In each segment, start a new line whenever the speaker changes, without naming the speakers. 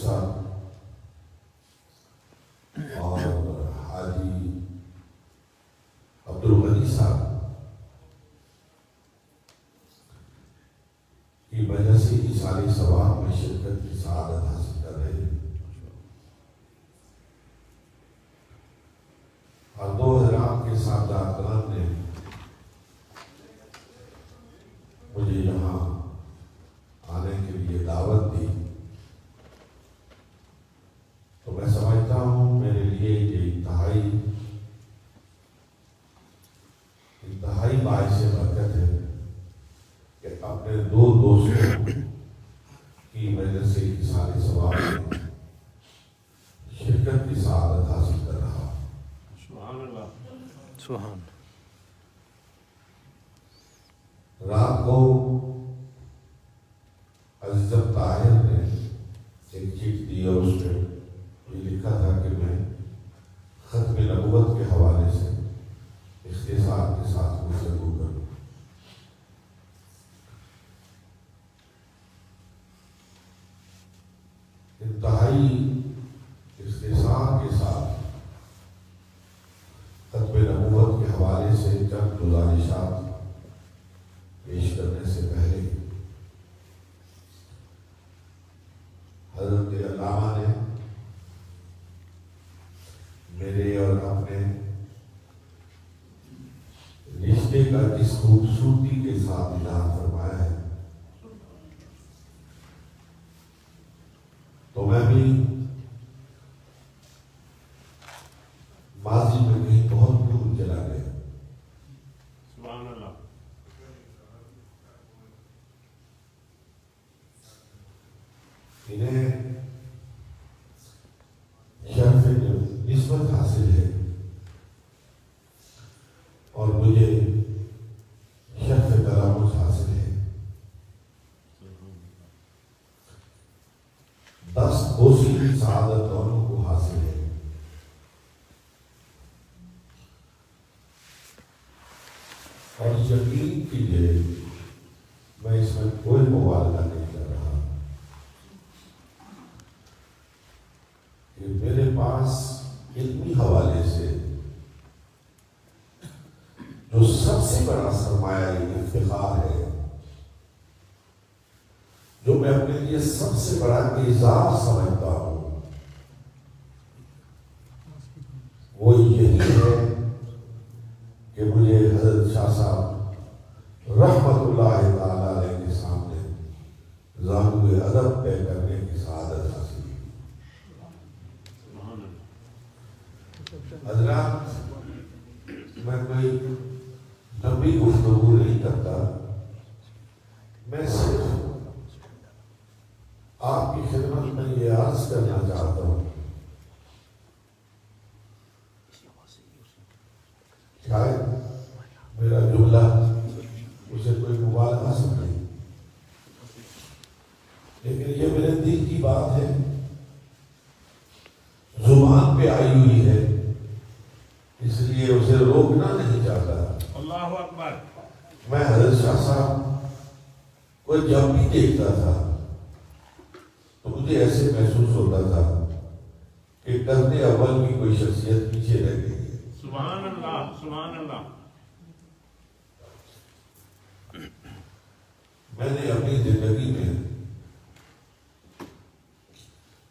صاحب اور حاجی عبدالغنی صاحب کی وجہ سے یہ ساری ثواب میں شرکت کی سعادت حاصل کر رہے ہیں، اور 2 حضرات کے ساتھ نے مجھے یہاں آنے کے لیے دعوت دی، تو میں سمجھتا ہوں میرے لیے یہ انتہائی باعث برکت ہے کہ اپنے 2 دوستوں کی وجہ سے یہ سارے ثواب میں شرکت کی سعادت حاصل کر رہا۔
سبحان اللہ،
سبحان۔
رات کو عزیز طاہر نے ایک چیٹ دی اور اس میں یہ لکھا تھا کہ میں ختم نبوت کے حوالے سے اختصار کے ساتھ گفتگو کروں۔ انتہائی اختصار کے ساتھ ختم نبوت کے حوالے سے چند گزارشات پیش کرنے سے پہلے حضرت علامہ نے میرے اور اپنے رشتے کا جس خوبصورتی کے ساتھ اظہار فرمایا ہے، تو میں بھی ماضی میں کہیں بہت دور چلا گیا۔
سبحان اللہ،
انہیں شرف نسبت حاصل ہے اور مجھے شرف تلامس حاصل ہے۔ 10 بوسی کی سعادت دونوں کو حاصل ہے، اور یقین کیجیے میں اس میں کوئی مبالغہ نہیں کر رہا کہ میرے پاس علمی حوالے سے جو سب سے بڑا سرمایہ افتخار ہے، جو میں اپنے لیے سب سے بڑا اعزاز سمجھتا ہوں، وہ یہی ہے کہ مجھے حضرت شاہ صاحب رحمت اللہ تعالی علیہ کے سامنے زانوئے ادب طے کرنے کی سعادت حاصل کی۔ حضرات، میں کوئی لمبی گفتگو نہیں کرتا، میں صرف آپ کی خدمت میں یہ عرض کرنا چاہتا ہوں، شاید میرا جملہ اسے کوئی مبالغہ سمجھے، لیکن یہ میرے دل کی بات ہے، زبان پہ آئی ہوئی ہے، اس لیے اسے روکنا نہیں چاہتا۔
اللہ اکبر۔
میں حضرت شاہ صاحب کو جب بھی دیکھتا تھا تو مجھے ایسے محسوس ہوتا تھا کہ کرنے اول کی کوئی شخصیت پیچھے رہ گئی ہے۔
سبحان اللہ، سبحان اللہ۔
میں نے اپنی زندگی میں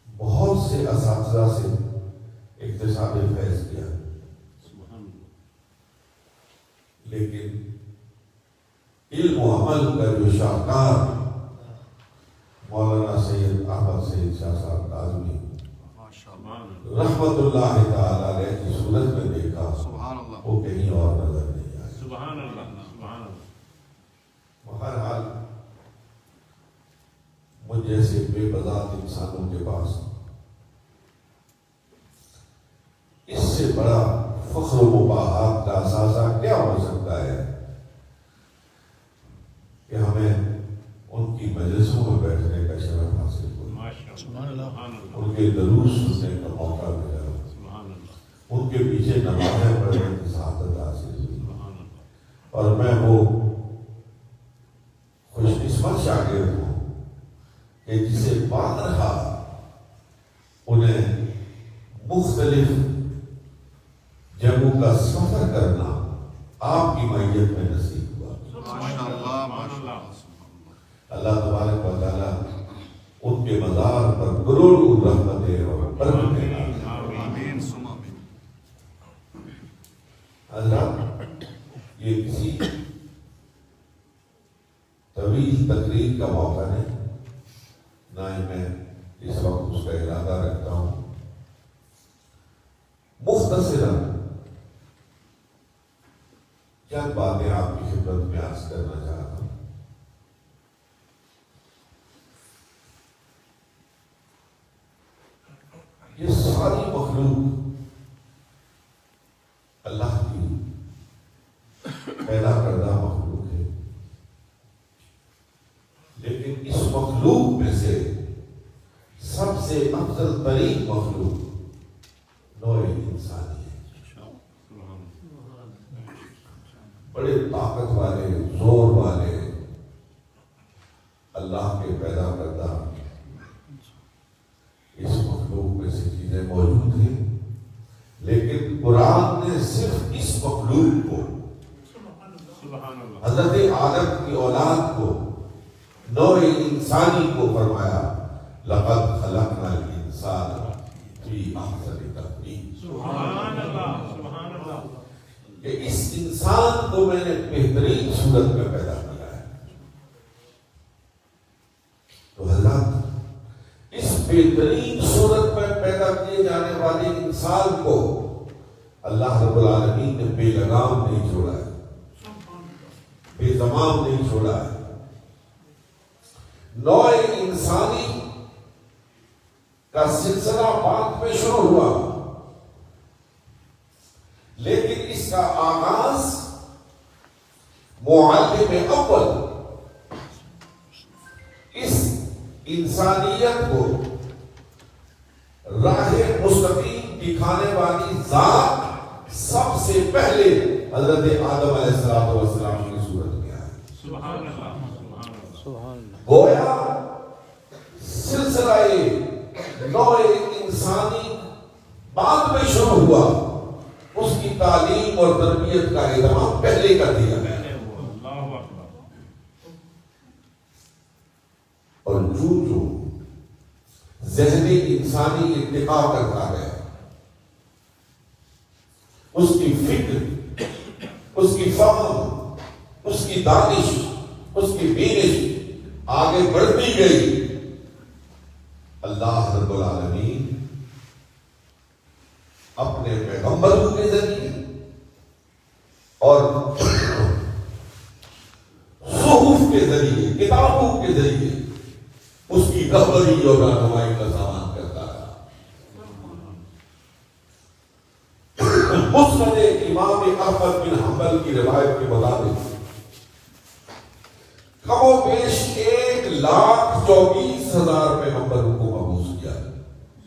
بہت سے اساتذہ سے اکتساب فیض کیا، لیکن علم و عمل کا جو شاہکار مولانا سید احمد سید شاہ صاحب کاظمی رحمت اللہ تعالی علیہ کی صورت میں دیکھا، وہ کہیں اور نظر نہیں آیا۔
سبحان اللہ، سبحان اللہ۔
بہرحال مجھ جیسے بے بذات انسانوں کے پاس اس سے بڑا فخر و مباحات کا اثاثہ کیا ہو سکتا ہے کہ ہمیں ان کی مجلسوں میں بیٹھنے کا شرف حاصل ہوا، ان کے دروس سننے کا موقع ملا، ان کے پیچھے نمازیں پڑھنے کی سعادت حاصل ہوئی، اور میں وہ خوش قسمت شاگرد ہوں کہ جسے بارہا مختلف جگہوں کا سفر کرنا آپ کی معیت میں نصیب ہوا۔ اللہ تبارک و تعالیٰ ان کے مزار پر کروڑوں رحمتیں اور برکتیں نازل۔ حضرات، یہ کسی طویل تقریر کا موقع نہیں، نہ ہی میں اس وقت اس کا ارادہ رکھتا ہوں۔ مختصراً چند باتیں آپ کی خدمت میں عرض کرنا چاہتا ہوں۔ یہ ساری مخلوق اللہ کی پیدا کردہ مخلوق ہے، لیکن اس مخلوق میں سے سب سے افضل ترین مخلوق نوع انسانی ہے۔ بڑے طاقت والے، زور والے اللہ کے پیدا کردہ اس مخلوق میں سے چیزیں موجود ہیں، لیکن قرآن نے صرف اس مخلوق کو، حضرت آدم کی اولاد کو، نوع انسانی کو فرمایا لقد خلقنا الانسان فی احسن تقویم۔
سبحان اللہ، سبحان اللہ،
کہ اس انسان کو میں نے بہترین صورت میں پیدا کیا ہے۔ تو حضرات، اس بہترین صورت میں پیدا کیے جانے والے انسان کو اللہ رب العالمین نے بے لگام نہیں چھوڑا ہے، بے زمام نہیں چھوڑا ہے۔ نوع انسانی کا سلسلہ بعد میں شروع ہوا، لیکن اس کا آغاز معلم اول، اس انسانیت کو راہ مستقیم دکھانے والی ذات سب سے پہلے حضرت آدم علیہ السلام کی صورت میں آئی۔
سبحان اللہ، سبحان اللہ،
گویا سلسلہ نوع انسانی بعد میں شروع ہوا، اس کی تعلیم اور تربیت کا اہتمام پہلے کر دیا گیا۔
اللہ اکبر۔
اور جو ذہنی انسانی ارتقا کرتا ہے، اس کی فکر، اس کی فہم، اس کی دانش، اس کی بینش آگے بڑھتی گئی، اللہ رب العالمین اپنے پیغمبروں کے ذریعے اور صحف کے ذریعے، کتابوں کے ذریعے اس کی رہبری اور رہنمائی کا سامان کرتا ہے۔ مسند امام احمد بن حنبل کی روایت کے مطابق کم و بیش 1,24,000 پیغمبروں کو مبعوث کیا ہے۔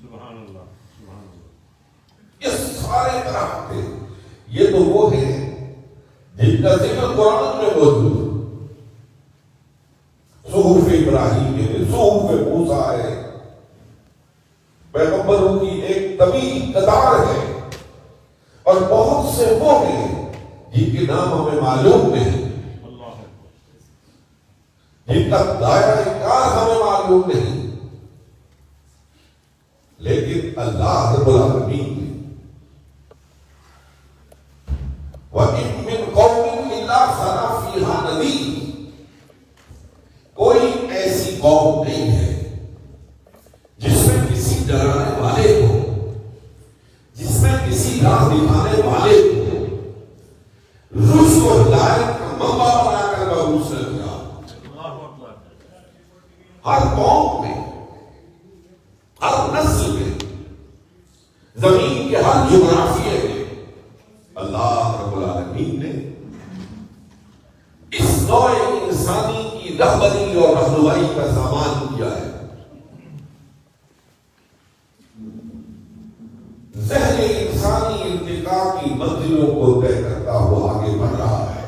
سبحان اللہ، سبحان اللہ،
یہ سارے طرح تھے۔ یہ تو وہ ہیں جن کا ذکر قرآن میں موجود ہے۔ صحف ابراہیم ہے، صحف موسیٰ ہے، پیغمبروں کی ایک طویل قطار ہے، اور بہت سے وہ ہیں جن کے نام ہمیں معلوم نہیں،
اللہ
جن کا دائرہ کار ہمیں معلوم نہیں، لیکن اللہ رب العالمین نے وَإِن مِّن قَوْمٍ إِلَّا خَلَا فِيهَا نَذِيرٌ، کوئی ایسی قوم نہیں ہے جس میں کسی ڈرانے والے کو، جس میں کسی راہ دکھانے والے کو رشد و ہدایت کا منبع بنا کر مبعوث نہ کیا۔
اللہ اکبر۔
ہر قوم میں، ہر نسل میں، زمین کے ہر جغرافیے میں اللہ رب العالمین نے اس نوع انسانی کی رہبری اور رہنمائی کا سامان کیا ہے۔ ذہن انسانی ارتقاء کی منزلوں کو طے کرتا ہوا آگے بڑھ رہا ہے،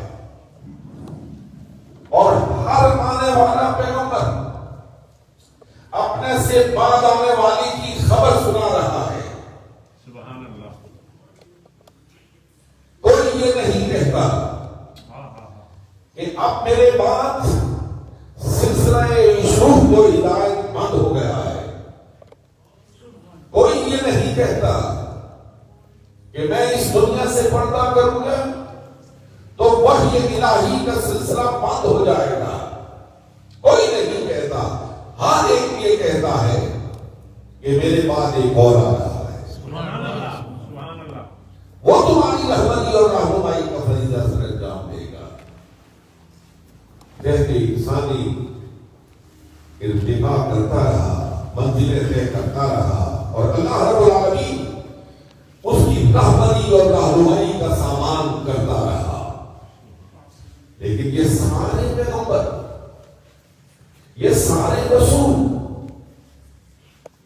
اور ہر آنے والا پیغمبر اپنے سے بعد آنے والی کی خبر سنا رہا ہے۔ اب میرے بعد سلسلہ شروع کو ہدایت بند ہو گیا ہے. کوئی یہ نہیں کہتا کہ میں اس دنیا سے پردہ کروں گا تو وحی الہی کا سلسلہ بند ہو جائے گا. کوئی نہیں کہتا. ہر ایک یہ کہتا ہے کہ میرے بعد ایک اور آ رہا ہے.
سبحان اللہ سبحان اللہ.
وہ تمہاری رہبری اور رہنمائی کا فریضہ سر انجام دے گا. جیسے انسانی ارتقا کرتا رہا، منزلیں طے کرتا رہا اور اللہ رب العالمین اس کی رہبری اور رہنمائی کا سامان کرتا رہا. لیکن یہ سارے پیغمبر، یہ سارے رسول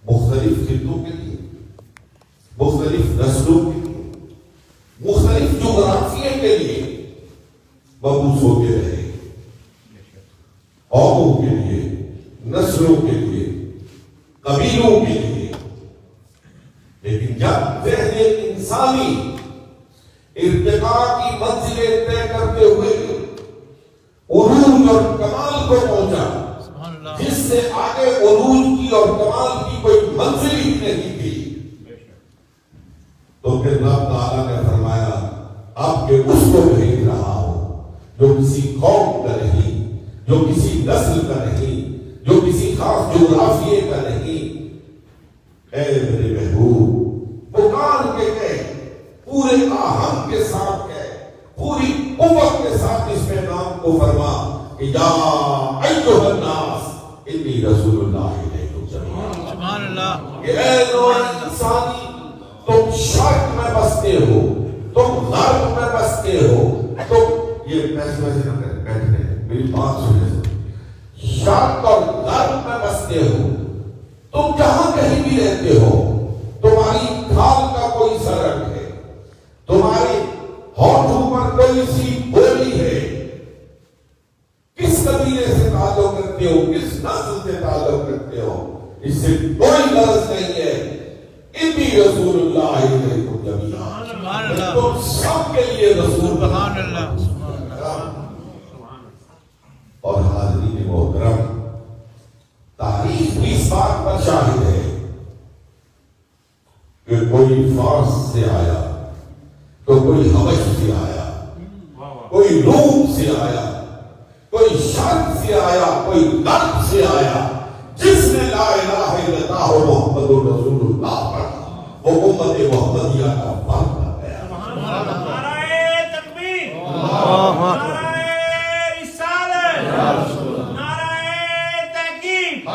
مختلف خطوں کے لیے، مختلف نسلوں کے لیے، مختلف جغرافیے کے لیے مبعوث ہوتے رہے. قوموں کے لیے، نسلوں کے لیے، قبیلوں کے لیے. لیکن جب ذہن انسانی ارتقاء کی منزلیں طے کرتے ہوئے عروج اور کمال کو پہنچا، جس سے آگے عروج کی اور کمال کی کوئی منزل ہی نہیں تھی، تو پھر رب تعالیٰ نے فرمایا اب کہ اس کو بھیج رہا ہوں جو کسی قوم کا نہیں، جو کسی نسل کا نہیں، جو کسی خاص جغرافیے کا نہیں. اے میرے محبوب پکار کے کہے، پورے آہنگ کے ساتھ کہے، پوری قوت کے ساتھ اس پیغام کو فرما کہ یا ایھا الناس انی رسول اللہ الیکم جمیعا.
سبحان اللہ.
کہ اے نوع انسانی، تم شرق میں بستے ہو، تم غرب میں بستے ہو، تم یہ ویسے نہ کریں، بیٹھنے میری بات سنیں. شرق اور غرب میں بستے ہو، تم جہاں کہیں بھی رہتے ہو، تمہاری کھال کا کوئی سرگ ہے، تمہاری ہونٹوں پر کوئی سی بولی ہے، کس قبیلے سے تعلق رکھتے ہو، کس نسل سے تعلق رکھتے ہو، اس سے کوئی غرض نہیں ہے. انی رسول اللہ الیکم جمیعا.
سبحان اللہ.
تم سب کے لیے رسول.
سبحان اللہ.
اور حاضرین محترم، تاریخ بھی اس بات پر شاہد ہے کہ کوئی فارس سے آیا، تو کوئی حبش سے آیا، کوئی روم سے آیا، کوئی شرق سے آیا، کوئی غرب سے آیا. جس نے لا الہ الا اللہ محمد رسول اللہ پڑھا وہ امت محمدیہ کا فرد بن گیا.
نعرہ تکبیر، نعرہ رسالت، نعرہ تحقیق،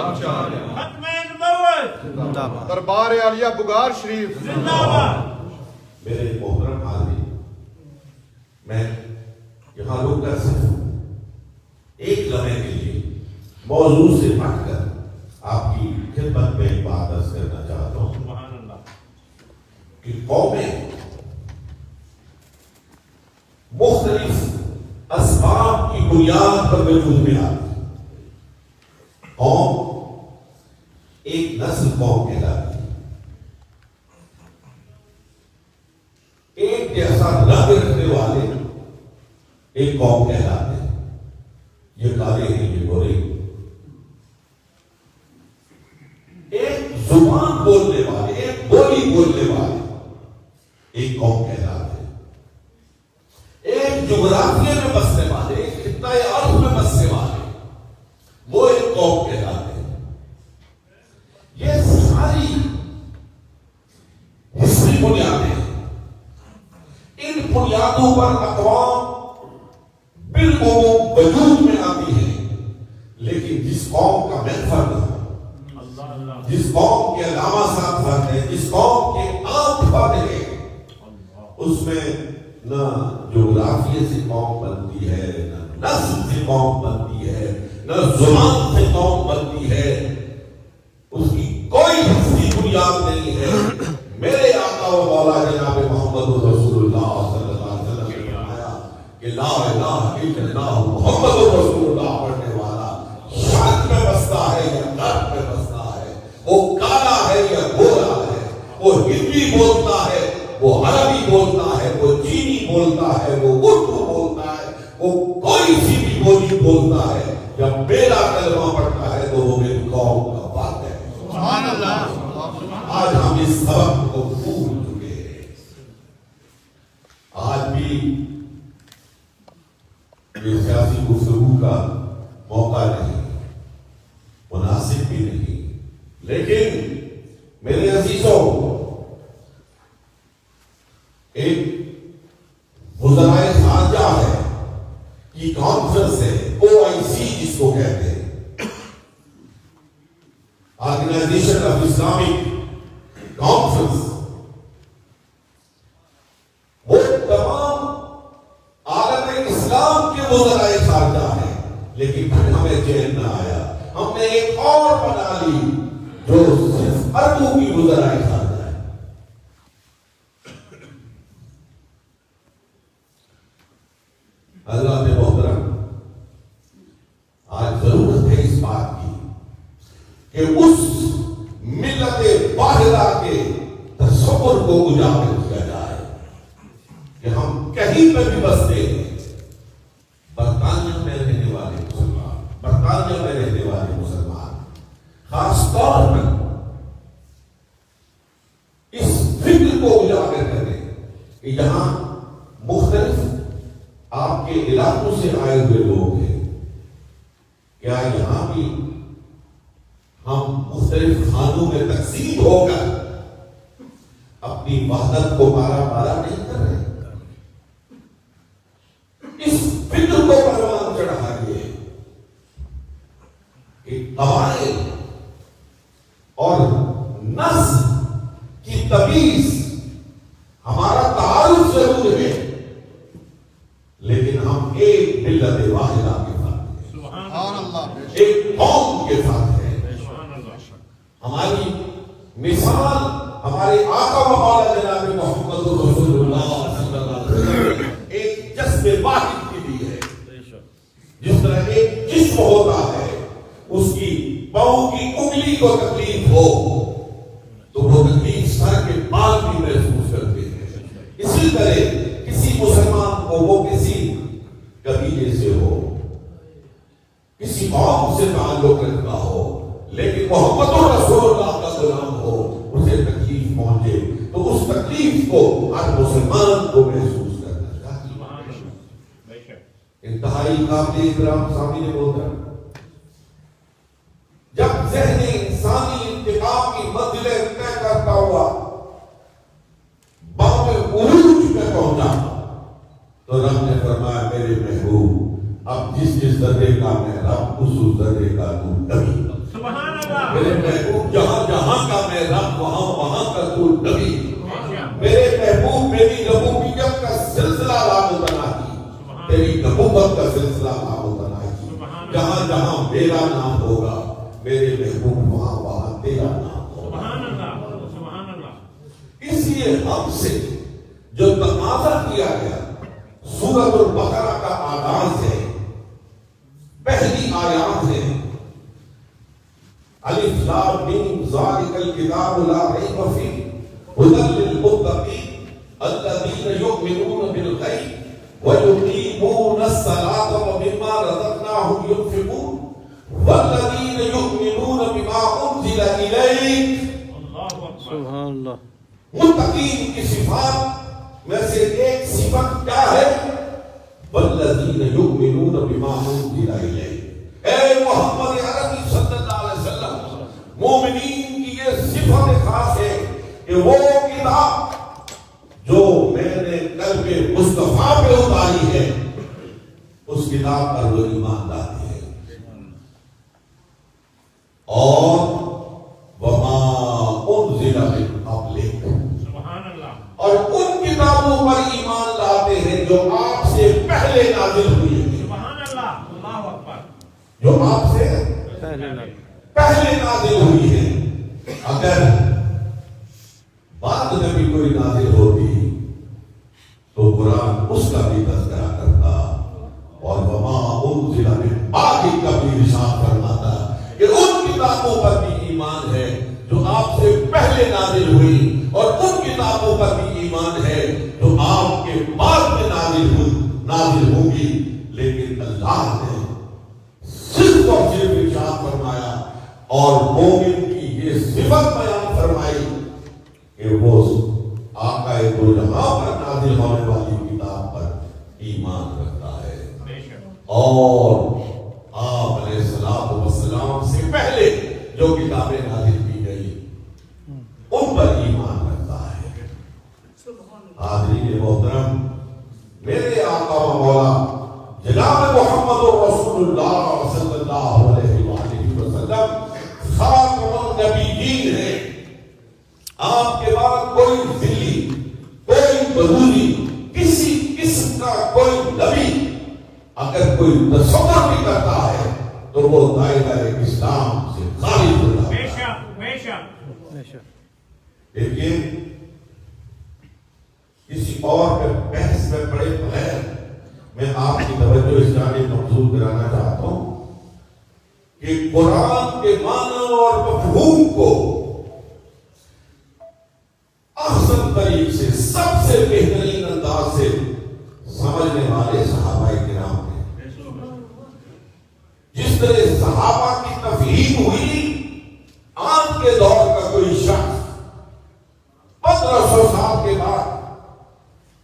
ختم نبوت،
دربار عالیہ بگار شریف
زندہ باد.
میرے محترم حاضرین، میں یہاں رک کر صرف ایک لمحے کے لیے موضوع سے ہٹ کر آپ کی خدمت میں ایک بات عرض کرنا چاہتا ہوں
سبحان اللہ.
کہ قومیں مختلف اسباب کی بنیاد پر وجود میں آتی. قوم ایک نسل قوم کہلاتی ہے، ایک جیسا رنگ رکھنے والے ایک قوم کہلاتے ہیں. یہ کالے ہیں، یہ گورے. ایک زبان بولنے والے، ایک بولی بولنے والے ایک قوم کہلاتے ہیں. ایک جغرافیے میں بسنے والے، ایک خطۂ ارض میں بسنے والے وہ ایک قوم کہلاتے ہیں. یہ ساری حصری بنیادیں ہیں. ان بنیادوں پر اقوام بالعموم وجود میں آتی ہیں. لیکن جس قوم کا محور نہ ہو، جس قوم کے علامہ ساتھ فرد ہے، جس قوم کے عام فرد ہے، اس میں نہ جغرافیے سے قوم بنتی ہے، نہ نسل سے قوم بنتی ہے، نہ زبان سے قوم بنتی ہے. اس کی کوئی حصی بنیاد نہیں ہے. میرے آقا و مولا جناب محمد رسول اللہ صلی اللہ علیہ وسلم نے فرمایا کہ لا الہ الا اللہ محمد رسول اللہ پڑھنے والا شرق میں بستا ہے یا غرب میں بستا ہے، وہ کالا ہے یا گورا ہے، وہ ہندی بولتا ہے، وہ عربی بولتا ہے، وہ چینی بولتا ہے، وہ اردو بولتا ہے، وہ کوئی سی بھی بولتا یوں بولتا ہے جب میرا کلمہ پڑھتا ہے تو وہ میری قوم کا بات ہے.
سبحان اللہ.
آج ہم اس سبق کو بھول چکے ہیں. آج بھی یہ سیاسی گفتگو کا موقع نہیں، مناسب بھی نہیں، لیکن میرے عزیزوں ایک وزرائے خارجہ ہے کی کانفرنس ہے، OIC جس کو کہتے ہیں، آرگنائزیشن آف اسلامک کانفرنس. وہ تمام عالم اسلام کے وزرائے خارجہ ہیں، لیکن پھر ہمیں چین نہ آیا. ہم نے ایک اور بنا لی جو صرف اردو کی وزرائے خارجہ ہے. اللہ نے محترم آج ضرورت ہے اس بات کی کہ اس ملت واحدہ کے تصور کو اجاگر کیا جائے کہ ہم کہیں پہ بھی بستے ہیں. برطانیہ میں رہنے والے مسلمان، برطانیہ میں رہنے والے مسلمان خاص طور پر اس فکر کو اجاگر کریں کہ یہاں مختلف آپ کے علاقوں سے آئے ہوئے لوگ ہیں. کیا یہاں بھی ہم مختلف خانوں میں تقسیم ہو کر اپنی وحدت کو مارا مارا نہیں کر رہے؟ اس فکر کو پروان چڑھائیے کہ قبائل اور نسل کی تمیز ہمارا تعارف ضرور ہے، لیکن ہم ایک ملت واحدہ کے ساتھ ہیں،
سبحان اللہ.
ایک قوم کے ساتھ ہیں. ہماری مثال ہمارے آقا و مولا جناب محمد رسول اللہ صلی اللہ علیہ وسلم ایک جسم واحد کی بھی ہے. جس طرح ایک جسم ہوتا ہے، اس کی پاؤں کی انگلی کو تکلیف ہو تو وہ تکلیف سر کے بال بھی محسوس کرتے ہیں. اسی طرح کسی مسلمان کو وہ کسی قبیلے سے ہو، کسی قوم سے تعلق رکھتا ہو، لیکن محمد رسول اللہ کا غلام ہو، اسے تکلیف پہنچے تو اس تکلیف کو ہر مسلمان کو محسوس کرنا چاہیے. انتہائی قابل احترام سامنے ہوتا ہے جب ذہن انسانی انتقام کی منزلیں طے کرتا ہوا باب عروج پہ پہنچا تو رب نے فرمایا میرے محبوب اب جس درے کا محراب اس درے کا تو نبی.
سبحان اللہ.
میرے محبوب جہاں جہاں کا محراب وہاں وہاں کا تو نبی. میرے محبوب میری نبوت کا سلسلہ لامتناہی، تیری نبوت کا سلسلہ لامتناہی. جہاں جہاں میرا نام ہوگا میرے محبوب وہاں وہاں تیرا نام ہوگا.
سبحان اللہ. سبحان اللہ.
اس لیے ہم سے جو تقاضا کیا گیا سورۃ البقرہ کا آغاز ہے، پہلی آیات ہے الف لام میم ذالک الکتاب لا ریب فیہ ھدی للمتقین الذین یؤمنون بالغیب ویقیمون الصلاۃ ومما رزقناہم ينفقون والذین یؤمنون بما انزل الیک.
سبحان اللہ.
متقین کی صفات میں سے ایک صفت کیا ہے؟ والذین یؤمنون بما انزل الیک. اے محمد عربی صلی اللہ علیہ وسلم، مومنین کی یہ صفت خاص ہے کہ وہ کتاب جو میں نے قلب مصطفیٰ پہ اتاری ہے اس کتاب پر وہ ایمان لاتے ہیں. اور وما انزل من قبلک، اور ان کتابوں پر ایمان لاتے ہیں جو آپ سے پہلے نازل ہوئی ہیں.
سبحان اللہ. اللہ اکبر.
جو آپ سے پہلے نازل ہوئی ہے. اگر بعد میں بھی کوئی نازل ہوتی تو قرآن اس کا بھی تذکرہ کرتا اور وما انزل من بعدک کا بھی ارشاد فرماتا کہ ان کتابوں پر بھی ایمان ہے جو آپ سے پہلے نازل ہوئی، اور ان کتابوں پر بھی ایمان ہے جو آپ کے بعد میں نازل ہوں گی. لیکن اللہ نے مومن کی یہ صفت بیان فرمائی کہ وہ آقا دو جہاں پر نازل ہونے والی کتاب پر ایمان رکھتا ہے اور آپ علیہ الصلوۃ والسلام سے پہلے جو کتابیں نازل کی گئی ان پر ایمان رکھتا ہے۔ حاضرین محترم، میرے آقا و مولا جناب محمد رسول اللہ صلی اللہ علیہ وآلہ وسلم خاتم النبیین ہیں۔ آپ کے بعد کوئی ذلی، کوئی بروری، کسی قسم کا کوئی نبی اگر کوئی تصور بھی کرتا ہے تو وہ دائرہ اسلام سے خارج ہو جاتا ہے۔
بے شک
لیکن کسی اور بحث میں پڑے بغیر میں آپ کی توجہ اس جانب مبذول کرانا چاہتا ہوں کہ قرآن کے معنی اور مفہوم کو احسن طریق سے سب سے بہترین انداز سے سمجھنے والے صحابہ کرام ہیں۔ جس طرح صحابہ کی تفہیم ہوئی، آج کے دور کا کوئی شخص 1500 سال کے بعد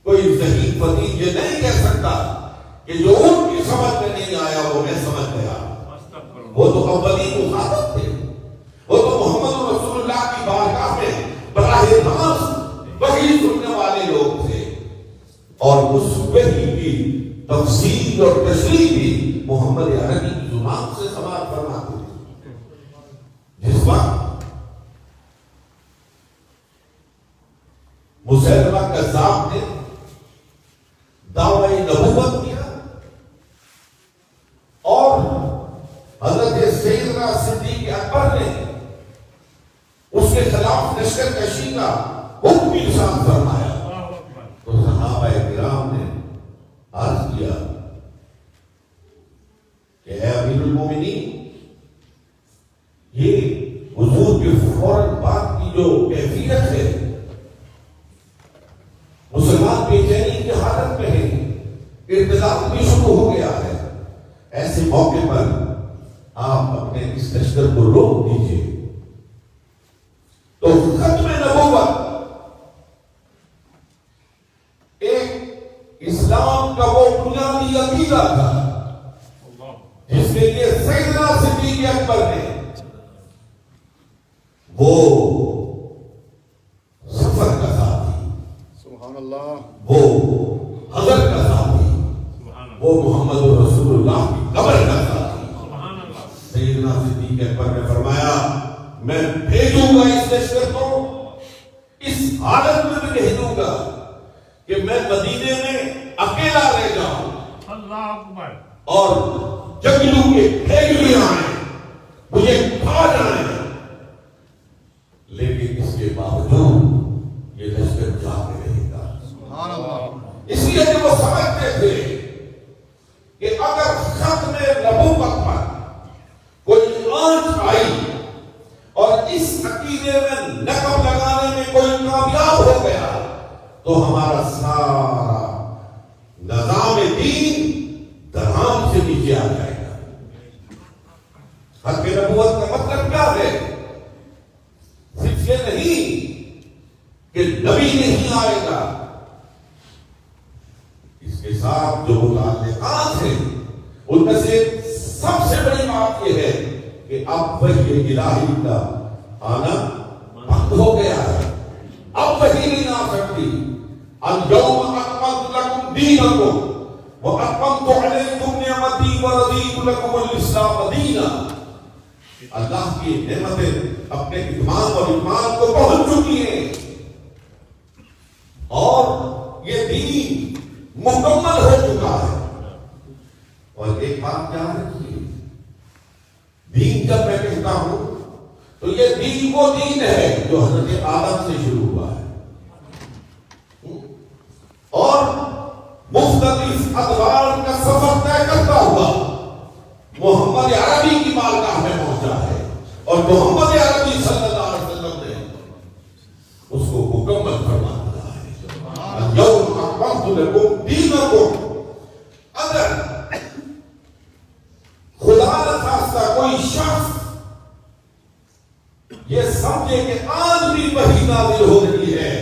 کوئی ذہین فتیح یہ نہیں کہہ سکتا کہ جو ان کی سمجھ میں نہیں آیا وہ میں سمجھ گیا۔ وہ تو اولین مخاطب تھے، وہ تو محمد رسول اللہ کی بارگاہ میں براہ راست وحی سننے والے لوگ تھے، اور اس وحی کی تفسیر اور تشریح بھی محمد عربی کی زبان سے سماعت فرماتے تھے۔ جس وقت مسیلمہ کذاب نے دعوی نبوت کیا اور حضرت سیدنا صدیق اکبر نے اس کے خلاف لشکر کشی کا حکم ارسال فرمایا، تو صحابہ کرام نے عرض کیا کہ اے امیر المومنین، یہ حضور کے فوراً بعد کی جو کیفیت ہے، مسلمان بے چینی کی حالت میں ہے، ارتداد بھی شروع ہو گیا ہے، ایسے موقع پر آپ اپنے اس لشکر کو روک دیجئے۔ تو ختم نبوت ایک اسلام کا وہ بنیادی عقیدہ تھا جس کے لیے سیدنا صدیق اکبر نے وہ سفر کا ساتھی،
سبحان اللہ،
وہ حضرت کا ساتھی، وہ محمد رسول اللہ کی قبر کا ساتھی سیدنا صدیق اکبر نے فرمایا میں بھیجوں گا اس لشکر کو، اس حالت میں بھی بھیجوں گا کہ میں مدینے میں اکیلا رہ جاؤں،
اللہ اکبر،
اور جنگلوں کے بھیجے آئیں مجھے کھا جائیں، لیکن اس کے باوجود یہ لشکر جا کے رہے گا۔
سبحان اللہ،
اس لیے کہ وہ سمجھتے تھے کہ اگر ختم نبوت پر کوئی آنچ آئی اور اس عقیدے میں نقب لگانے میں کوئی کامیاب ہو گیا تو ہمارا سارا نظام دین درہم سے نیچے آ جائے گا۔ ختم نبوت کا مطلب کیا ہے؟ صرف یہ نہیں کہ نبی نہیں آئے گا، اس کے ساتھ جو متعلقات ہیں ان میں سے سب سے بڑی بات یہ ہے کہ اب وحی الہی کا آنا بند ہو گیا ہے، اب وحی نہیں آ سکتی۔ اليوم اکملت لکم دینکم واتممت علیکم نعمتی ورضیت لکم الاسلام دینا۔ اللہ کی نعمتیں اپنے اتمام اور اتمام کو پہنچ چکی ہیں اور یہ دین مکمل ہو چکا ہے۔ اور ایک بات کیا ہے کہ دین جب میں کہتا ہوں تو یہ دین وہ دین ہے جو حضرت آدم سے شروع ہوا ہے اور مختلف ادوار کا سفر طے کرتا ہوا محمد عربی کی بارگاہ میں پہنچا ہے، اور محمد عربی صلی اللہ علیہ وسلم نے اس کو مکمل فرما دیا ہے۔ اليوم اکملت لکم دینکم۔ اگر خدا نخواستہ کوئی شخص نازل ہو رہی ہے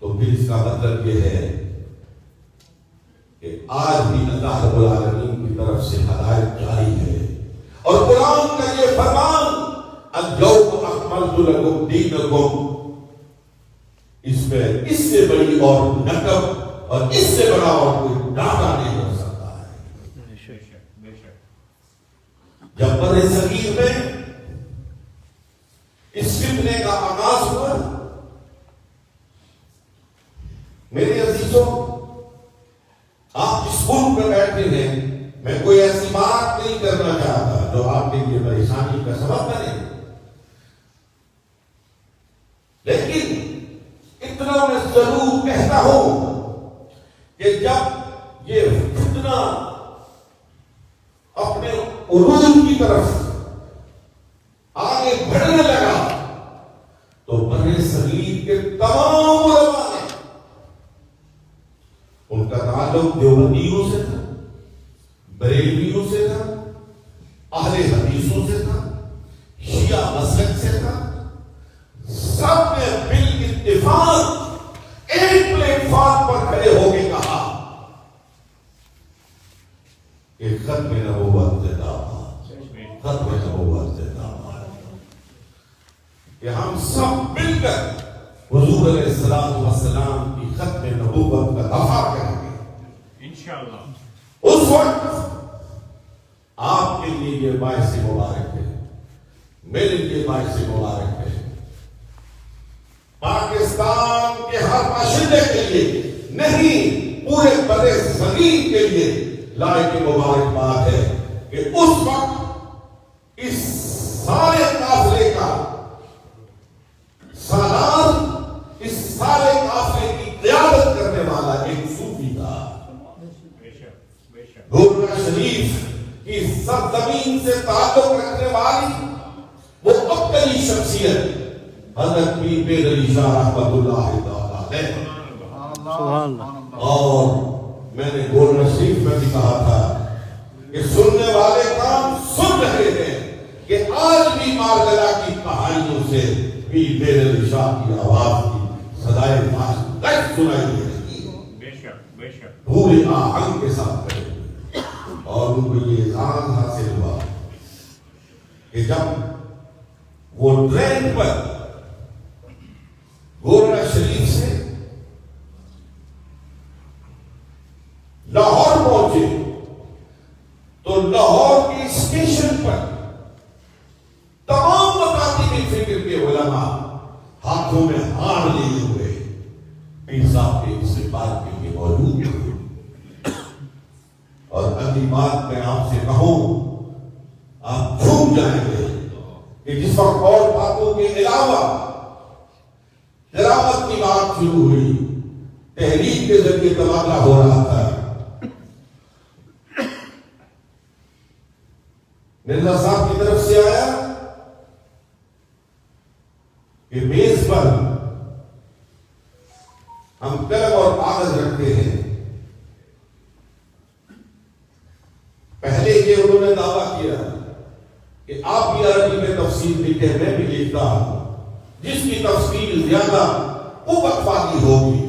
تو پھر اس کا مطلب یہ ہے کہ آج بھی اللہ رب العالمین کی طرف سے ہدایت جاری ہے، اور قرآن کا یہ فرمان اليوم اکملت لکم دینکم، اس میں اس سے بڑی اور نقب اور اس سے بڑا اور کوئی دعویٰ نہیں ہو سکتا ہے۔
بے شک
جب بر صغیر میں اس فتنے کا آغاز ہوا، میرے عزیزوں آپ اس ملک میں بیٹھے ہیں، میں کوئی ایسی بات نہیں کرنا چاہتا جو آپ کے لیے پریشانی کا سبب بنے، لیکن اتنا میں ضرور کہتا ہوں کہ جب یہ فتنہ اپنے عروج کی طرف آگے بڑھنے لگا تو بر صغیر کے تمام علماء نے، ان کا تعلق دیوبندیوں سے تھا، بریلویوں سے تھا، اہل حدیثوں سے تھا، شیعہ مسلک سے تھا، سب نے بالاتفاق ایک پلیٹ فارم پر کھڑے ہو کے کہا کہ ختم نبوت زندہ باد، ختم نبوت زندہ باد، کہ ہم سب مل کر حضور علیہ الصلوۃ والسلام کی ختم نبوت کا دفاع کریں گے انشاءاللہ۔ اس وقت آپ کے لیے یہ باعث مبارک ہے، میرے لیے باعث مبارک ہے، پاکستان کے ہر باشندے کے لیے نہیں، پورے بر صغیر کے لیے لائق مبارکباد ہے کہ اس وقت اس سارے قافلے کا سالار، اس سارے قافلے کی قیادت کرنے والا ایک صوفی تھا، گورنر شریف کی سرزمین سے تعلق رکھنے والی وہ ابتلی شخصیت حضرت پیر پیر علی شاہ رحمۃ اللہ تعالی علیہ۔
سبحان اللہ۔
اور میں نے گورنر شریف میں بھی کہا تھا کہ سننے والے کام سن رہے ہیں کہ آج بھی مارگلا کی کہانیوں سے پیر پیر علی شاہ کی آواز کی صدائے تک سنائی دے رہی ہے،
بے شک
پورے آہنگ کے ساتھ کرے، اور ان کو یہ اعزاز حاصل ہوا کہ جب وہ ٹرین پر گورنر شریف سے لاہور پہنچے تو لاہور کے اسٹیشن پر تمام مکاتب فکر کے علماء ہاتھوں میں ہار لیے ہوئے پیر صاحب کے استقبال کے لیے موجود ہوئے۔ اور اگلی بات میں آپ سے کہوں، آپ جھوم جائیں گے کہ جس وقت اور باتوں کے علاوہ قیامت کی بات شروع ہوئی، تحریک کے ذریعے تبادلہ ہو رہا تھا، مرزا صاحب کی طرف سے آیا کہ میز پر ہم قلم اور کاغذ رکھتے ہیں۔ پہلے یہ انہوں نے دعویٰ کیا کہ آپ بھی عربی میں تفسیر لکھیں، میں بھی لکھتا ہوں، جس کی تفصیل زیادہ قوت والی ہوگی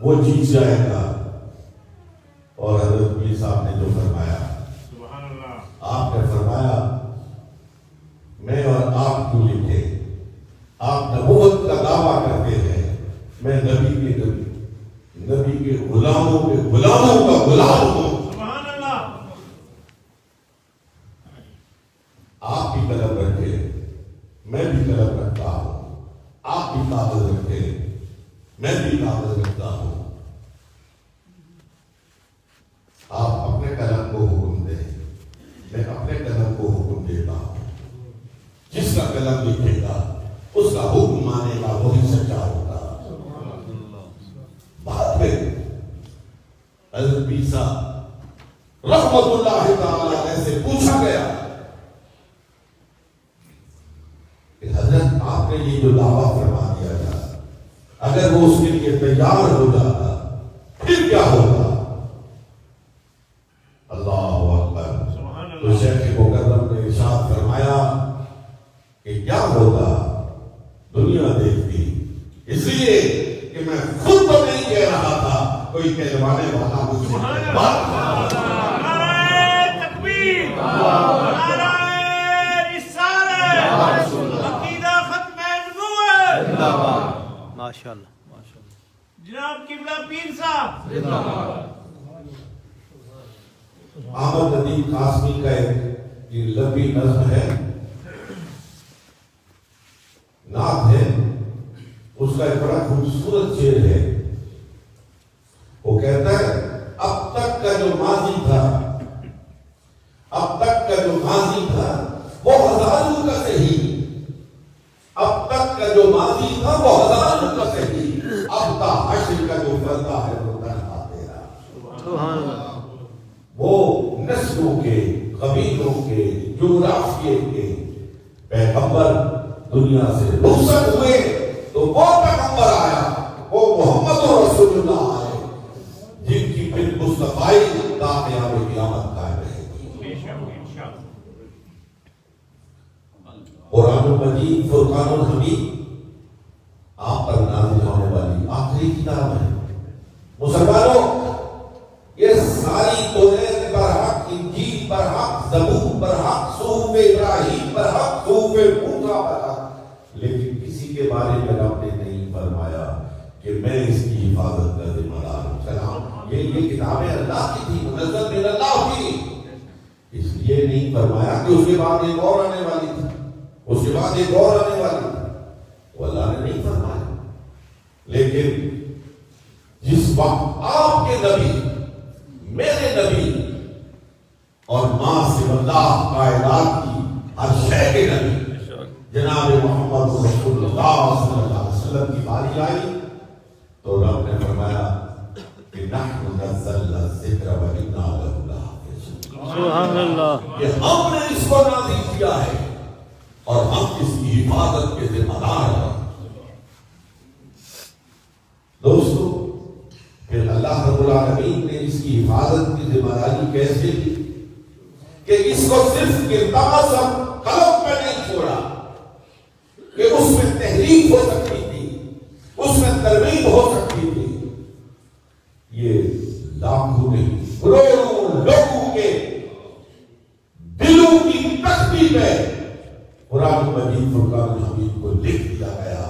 وہ جیت جائے گا۔ اور حضرت پیر صاحب نے جو فرمایا،
سبحان اللہ،
آپ نے فرمایا میں اور آپ کیوں لکھے، آپ نبوت کا دعویٰ کرتے ہیں، میں نبی کے غلاموں کے غلاموں کا غلام ہوں۔
سبحان اللہ،
آپ بھی قلم رکھے، میں بھی قلم رکھتا ہوں، آپ بھی کاغذ رکھے، میں بھی کاغذ رکھتا ہوں۔ آپ اپنے قلم کو حکم دیں، میں اپنے قلم کو حکم دیتا ہوں۔ جس کا قلم لکھے گا اس کا حکم مانے گا، وہی سچا ہوگا۔ بعد میں حضرت پیر صاحب رحمت اللہ تعالی علیہ سے پوچھا گیا کہ حضرت آپ نے یہ جو دعویٰ فرما دیا تھا، اگر وہ اس کے لیے تیار ہو جاتا پھر کیا ہوگا؟ اللہ اکبر۔ تو شیخ مکرم نے ارشاد فرمایا نبی کے زمانے والا مجھ سے
نعرہ تکبیر، نعرہ رسالت، عقیدہ ختم نبوت،
ماشاءاللہ
جناب قبلہ پیر صاحب،
احمد ندیم قاسمی کا ایک یہ لمبی نظم ہے، نعت ہے، اس کا ایک بڑا خوبصورت شعر ہے. وہ کہتا ہے اب تک کا جو ماضی تھا، اب تک کا جو ماضی تھا وہ ہزاروں کا صحیح، اب تک کا جو ماضی تھا وہ ہزاروں کا صحیح، اب تا حشر کا جو فردا ہے وہ تنہا تیرا.
سبحان اللہ.
وہ نسلوں کے، قبیلوں کے، جغرافیے کے پیغمبر دنیا سے رخصت ہوئے تو وہ پیغمبر آیا، وہ محمد رسول اللہ آئے جن کی پھر مصطفائی تا قیام قیامت قائم رہے گی.
بے شک انشاءاللہ.
قرآن مجید فرقان الحمید آپ پر نازل ہونے والی آخری کتاب ہے. مسلمانوں، یہ ساری توریت پر حق، انجیل پر حق، زبور پر حق، صحف ابراہیم پر حق، صحف موسیٰ پر حق، لیکن کسی کے بارے میں رب نے نہیں فرمایا کہ میں اس کی حفاظت کا ذمہ دار ہوں. سلام، یہ کتابیں اللہ کی تھی، منزل من اللہ کی، اس لیے نہیں فرمایا کہ اس کے بعد ایک اور آنے والی تھی، اس کے بعد ایک اور آنے والی تھی. وہ اللہ نے نہیں فرمایا. لیکن جس وقت آپ کے نبی، میرے نبی اور ماں سے اللہ کائنات کی ہر شے کے نبی جناب محمد رسول اللہ صلی اللہ علیہ وسلم کی باری آئی تو رب نے فرمایا کہ نحن نزلنا الذکر وإنا لہ لحافظون.
سبحان اللہ.
کہ ہم نے اس کو نازل کیا ہے اور ہم اس کی حفاظت کے ذمہ دار ہیں. دوستو، پھر اللہ رب العالمین نے اس کی حفاظت کی ذمہ داری کیسے لی کہ اس کو صرف کردار قلم پہ نہیں چھوڑا کہ اس میں تحریک ہو سکتی تھی، اس میں ترمیم ہو سکتی تھی. یہ لاکھوں نہیں کروڑوں لوگوں کے دلوں کی تختی پہ قرآن مجید فرقان الحمید کو لکھ دیا گیا.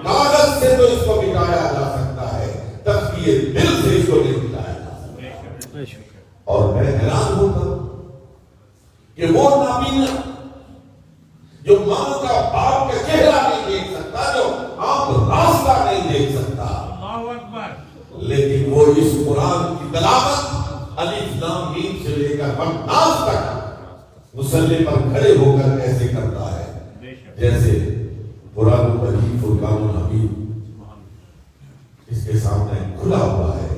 کاغذ سے تو اس کو مٹایا جا سکتا ہے، تختی دل سے اس کو نہیں مٹایا جا سکتا. اور میں حیران ہوتا کہ وہ نابینا جو ماں کا باپ کا چہرہ نہیں دیکھ سکتا، جو آپ راستہ نہیں دیکھ سکتا،
اللہ اکبر،
لیکن وہ اس قرآن کی تلاوت الف لام میم سے لے کر والناس تک مصلی پر کھڑے ہو کر ایسے کرتا ہے جیسے قرآن مجید فرقان الحمید اس کے سامنے کھلا ہوا ہے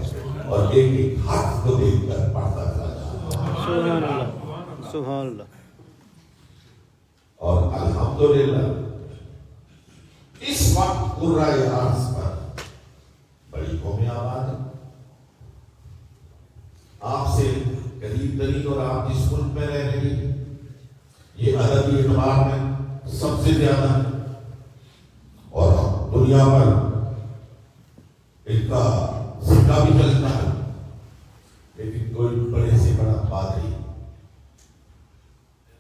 اور ایک ایک حرف کو دیکھ کر پڑھتا چلا جاتا ہے.
سبحان اللہ. سبحان اللہ.
اور الحمدللہ اس وقت قرۂ ارض پر بڑی قومیں آباد ہیں. آپ سے قریب ترین اور آپ جس ملک میں رہ رہی ہیں یہ عددی اعتبار میں سب سے زیادہ ہے اور دنیا پر ان کا سکہ بھی چلتا ہے. لیکن کوئی بڑے سے بڑا پادری،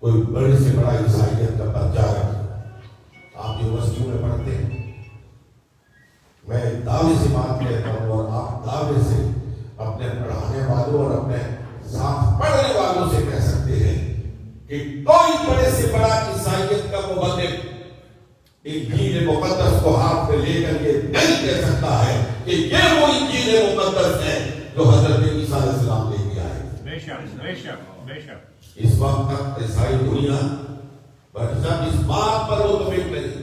کوئی بڑے سے بڑا عیسائیت کا پرچارک آپ یونیورسٹیوں میں پڑھتے ہیں. میں دعوے سے بات کہتا ہوں اور آپ دعوے سے اپنے پڑھانے والوں اور اپنے ساتھ پڑھنے والوں سے کہہ سکتے ہیں کہ کوئی بڑے سے بڑا عیسائیت کا مبلغ انجیل مقدس کو ہاتھ میں لے کر یہ نہیں کہہ سکتا ہے کہ یہ وہ انجیل مقدس ہے جو حضرت عیسیٰ علیہ السلام لے کے آئے.
بے شک بے شک بے شک.
اس وقت تک عیسائی دنیا بہرحال اس بات پر متفق نہیں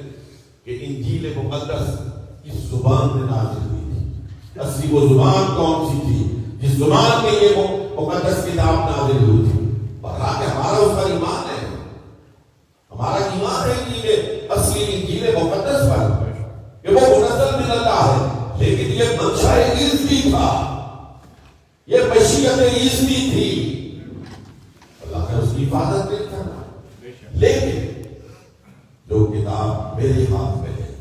کہ انجیل مقدس کس زبان میں نازل ہوئی تھی، اصلی وہ زبان کون سی تھی جس زبان میں یہ مقدس کتاب نازل ہوئی تھی. بہرحال ہمارا اس پر ایمان ہے، ہمارا ایمان ہے کہ یہ اصلی انجیل مقدس پر کہ وہ منزل من اللہ ہے، لیکن یہ منشاء عیسوی تھا، یہ مشیت عیسوی تھی. اللہ نے اس کی حفاظت نہیں کرنا. لیکن جو کتاب میرے ہاتھ میں ہے،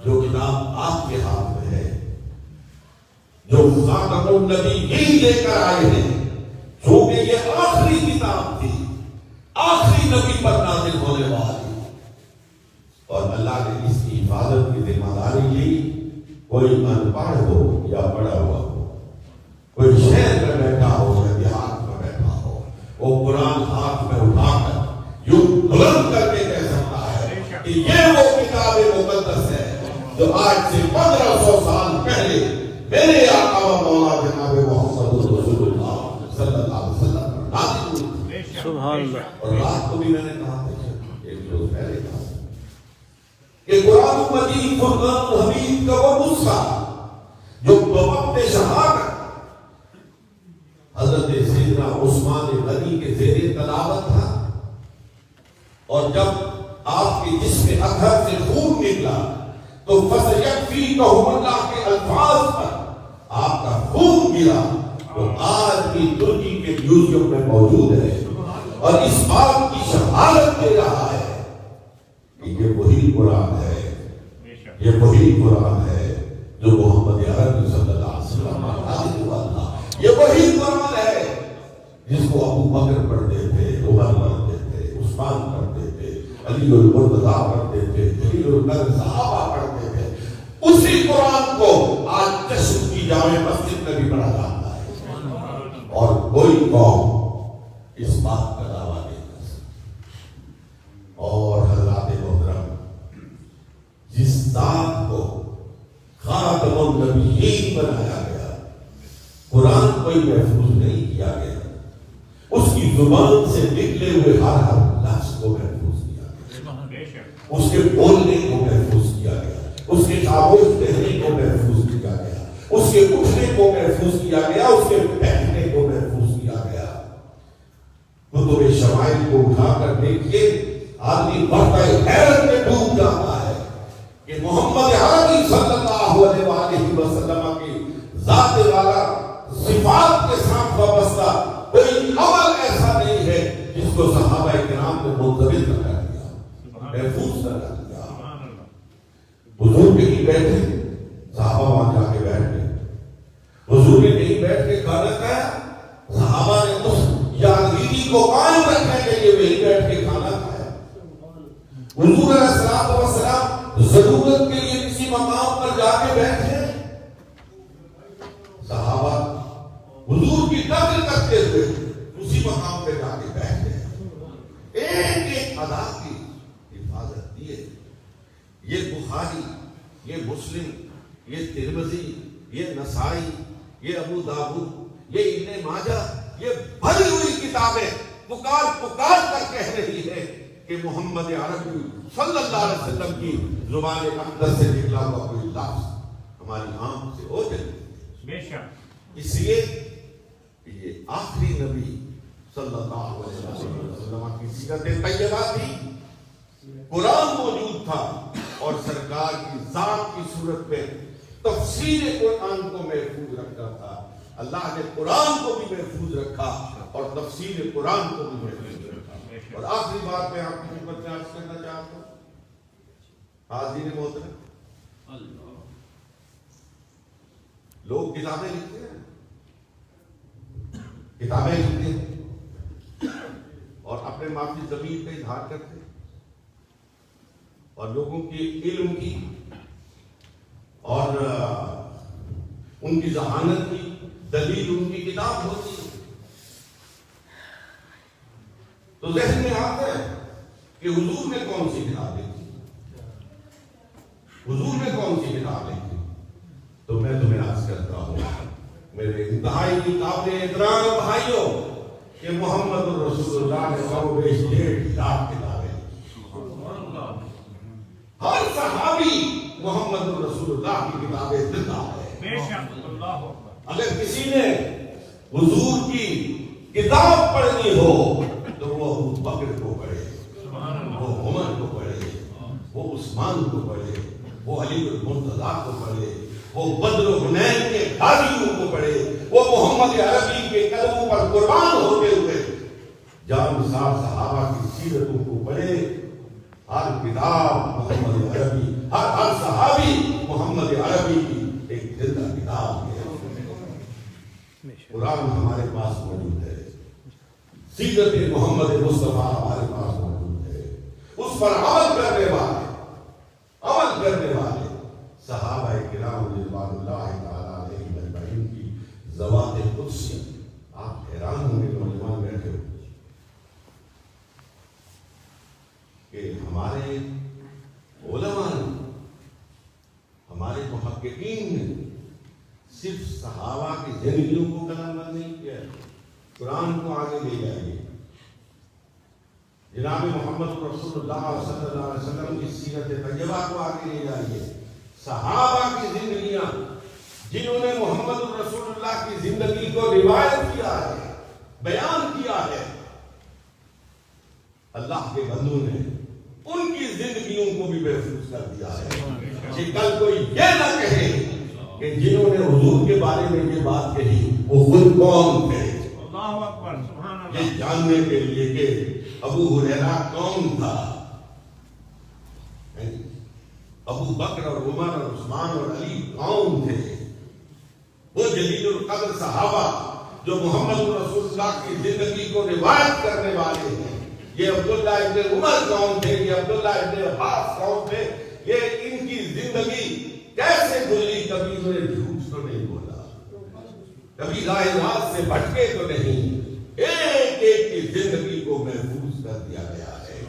جو کتاب آپ کے ہاتھ میں ہے، جو خاتم النبیین لے کر آئے ہیں، جو کہ یہ آخری کتاب تھی، آخری نبی پر نازل ہونے والی، اور اللہ نے اس کی حفاظت کی ذمہ داری لی۔ کوئی ان پڑھ ہو یا پڑھا ہوا ہو، کوئی شہر میں بیٹھا ہو یا دیہات میں بیٹھا ہو، وہ قرآن ہاتھ میں اٹھا کر یوں بلند کر کے کہہ سکتا ہے کہ یہ وہ کتاب مقدس ہے جو آج سے 1500 سال پہلے میرے آقا و مولا جناب محمد رسول اللہ صلی اللہ علیہ وسلم پر نازل ہوئی۔
سبحان اللہ۔
اور رات کو بھی میں نے کہا تھا، ایک روز پہلے کہا کہ قرآن مجید فرقان حمید کا وہ نسخہ جو بوقت شہادت حضرت سیدنا عثمان غنی کے زیر تلاوت تھا، اور جب آپ کے جسم اطہر سے خون نکلا تو فَسَيَكْفِيكَهُمُ اللَّهُ کے الفاظ پر آپ کا خون گرا، تو آج بھی ترکی کے میوزیم میں موجود ہے اور اس بات کی شہادت دے رہا ہے کہ یہ وہی قرآن ہے، یہ وہی قرآن ہے جو محمد عربی صلی اللہ علیہ وسلم نازل ہوا تھا، یہ وہی قرآن ہے جس کو ابو بکر پڑھتے تھے، عمر پڑھتے تھے، عثمان پڑھتے تھے، علی المرتضیٰ پڑھتے تھے، جلیل القدر صحابہ پڑھتے تھے۔ اسی قرآن کو آج چشم کی جامع مسجد میں بھی پڑھا جاتا ہے، اور کوئی قوم اس بات کا دعویٰ نہیں کر سکتی۔ اور حضرات محترم، جس ذات کو خاتم النبیین بنایا گیا، قرآن کوئی محفوظ نہیں کیا گیا، اس کی زبان سے نکلے ہوئے ہر لفظ کو محفوظ کیا گیا، اس کے بولنے کو محفوظ کیا گیا، اس کے خاموش رہنے کو محفوظ کیا گیا، اس کے اٹھنے کو محفوظ کیا گیا، اس کے بیٹھنے کو محفوظ کیا گیا۔ کتب شمائل کو اٹھا کر دیکھیے، آدمی بڑھتا حیرت میں ڈوب جاتا ہے کہ محمد عربی صلی اللہ علیہ وسلم کی ذات والا صفات کے ساتھ وابستہ کوئی عمل ایسا نہیں ہے جس کو صحابہ کرام نے منضبط نہ کر دیا، محفوظ نہ کر دیا۔ حضور کہیں بیٹھے، صحابہ وہاں جا کے بیٹھ گئے، حضور نے کہیں بیٹھ کے کھانا کھایا، صحابہ نے اس یادگیری کو قائم رکھنے کے لیے وہیں بیٹھ کے کھانا کھایا۔ حضور علیہ الصلوۃ والسلام ضرورت کے لیے کسی مقام پر جا کے بیٹھے، صحابہ حضور کی قدر کرتے ہوئے اسی مقام پہ جا کے بیٹھ گئے، ایک ایک ادا کی حفاظت دیے۔ یہ بخاری، یہ مسلم، یہ ترمذی، یہ نسائی، یہ ابو داؤد، یہ ابن ماجہ، یہ بھری ہوئی کتابیں پکار پکار کر کہہ رہی ہے کہ محمد عربی صلی اللہ علیہ وسلم کی زبان اقدس سے نکلا ہوا کوئی لفظ ہماری آنکھ سے ہو جائے۔
بے شک
اس لیے یہ آخری نبی صلی اللہ علیہ وسلم کی سیرت طیبہ تھی، قرآن موجود تھا، اور سرکار کی ذات کی صورت میں تفسیر قرآن کو محفوظ رکھا تھا۔ اللہ نے قرآن کو بھی محفوظ رکھا اور تفسیر قرآن کو بھی محفوظ رکھا۔ اور آخری بات میں آپ کی خدمت میں عرض کرنا چاہتا ہوں، حاضرین محترم، لوگ کتابیں لکھتے ہیں، کتابیں لکھتے ہیں اور اپنے معافی ضمیر کا اظہار کرتے ہیں، اور لوگوں کی علم کی اور ان کی ذہانت کی دلیل ان کی کتاب ہوتی ہے، تو ذہن میں آتا ہے کہ حضور نے کون سی کتاب لکھی، حضور نے کون سی کتاب لکھی۔ تو میں تمہیں عرض کرتا ہوں میرے انتہائی قابل احترام بھائیوں کہ محمد رسول اللہ نے کم و بیش 1.5 لاکھ کتابیں لکھی۔ ہر صحابی محمد رسول اللہ کی کتابیں زندہ ہے۔
بے شک اللہ اکبر۔
اگر کسی نے حضور کی کتاب پڑھنی ہو تو وہ ابو بکر کو پڑھے، وہ عمر کو پڑھے، وہ عثمان کو پڑھے، وہ علی المرتضیٰ کو پڑھے، وہ بدر و حنین کے غازیوں کو پڑھے، وہ محمد عربی کے قدموں پر قربان ہوتے ہوئے جان نثار صحابہ کی سیرتوں کو پڑھے۔ ہر کتاب محمد عربی، ہر صحابی محمد عربی کی ایک زندہ کتاب ہے۔ قرآن ہمارے پاس موجود ہے، سیرت محمد مصطفیٰ ہمارے پاس موجود ہے، اس پر عمل کرنے والے صحابہ کرام رضوان اللہ تعالیٰ علیہم اجمعین کی ذوات قدسیت، آپ حیران ہوں گے نوجوان بیٹھے ہو کہ ہمارے علماء نے، ہمارے محققین نے صرف صحابہ کی زندگیوں کو کلام بند نہیں کیا، قرآن کو آگے لے جائیے، جناب محمد رسول اللہ صلی اللہ علیہ وسلم کی سیرت طیبہ کو آگے لے جائیے، صحابہ کی زندگیاں جنہوں نے محمد رسول اللہ کی زندگی کو روایت کیا ہے، بیان کیا ہے، اللہ کے بندوں نے ان کی زندگیوں کو بھی محفوظ کر دیا ہے کہ کل کوئی یہ نہ کہے کہ جنہوں نے حضور کے بارے میں یہ بات کہی وہ خود کون تھے۔
اللہ اکبر، سبحان اللہ۔
یہ جاننے کے لیے کہ ابو ہریرہ کون تھا، ابو بکر اور عمر اور عثمان اور علی کون تھے، وہ جلیل القدر صحابہ جو محمد رسول اللہ کی زندگی کو روایت کرنے والے ہیں، یہ عبداللہ ابن عمر کون تھے، یہ عبداللہ ابن عباس کون تھے، یہ ان کی زندگی کیسے گزری، کبھی انہوں نے جھوٹ تو نہیں بولا، کبھی راہ راست سے بھٹکے تو نہیں، ایک ایک کی زندگی کو محفوظ کر دیا گیا ہے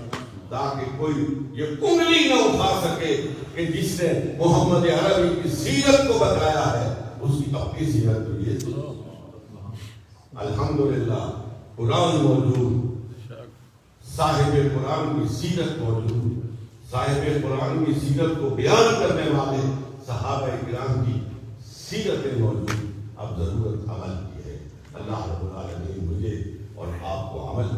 تاکہ کوئی یہ انگلی نہ اٹھا سکے کہ جس نے محمد عربی کی سیرت کو بتایا ہے اس کی اپنی سیرت تو یہ تھی۔ الحمدللہ قرآن موجود، صاحب قرآن کی سیرت موجود، صاحب قرآن کی سیرت کو بیان کرنے والے صحابہ کرام کی سیرتیں موجود، اب ضرورت عمل کی ہے۔ اللہ رب العالمین مجھے اور آپ کو عمل